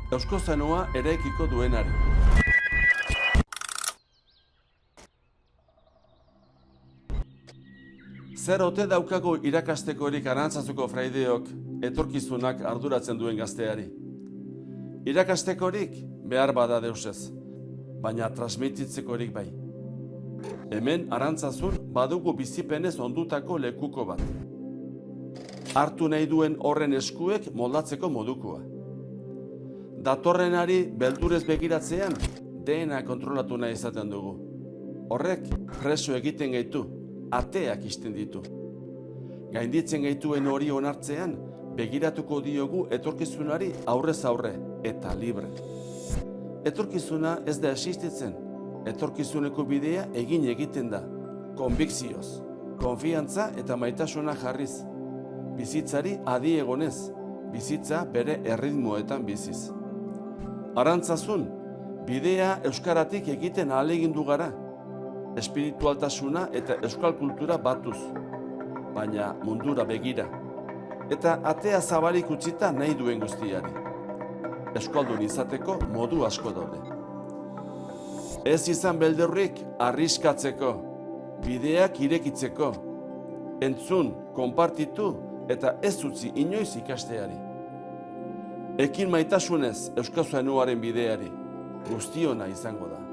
Eusko Zanua eraikiko duenari. Zer ote daukago irakastekorik Arantzazuko fraideok etorkizunak arduratzen duen gazteari? Irakastekorik behar bada deusez, baina transmititzekorik bai. Hemen Arantzazun badugu bizipenez ondutako lekuko bat. Hartu nahi duen horren eskuek moldatzeko modukoa. Datorrenari beldurez begiratzean, dena kontrolatu nahi izaten dugu. Horrek preso egiten gaitu, ateak isten ditu. Gainditzen gaituen hori onartzean, begiratuko diogu etorkizunari aurrez aurre eta libre. Etorkizuna ez da existitzen, etorkizuneko bidea egiten da, konbikzioz, konfiantza eta maitasuna jarriz. Bizitzari adi egonez, bizitza bere erritmoetan biziz. Arantzazun, bidea euskaratik egiten ahalegindu gara, espiritualtasuna eta euskal kultura batuz, baina mundura begira, eta atea zabalik utzita nahi duen guztiari. Euskaldun izateko modu asko daude. Ez izan beldurrik arriskatzeko, bideak irekitzeko, entzun, konpartitu eta ez utzi inoiz ikasteari. Ekin maitasunez Eusko Zanuaren bideari, guztiona izango da.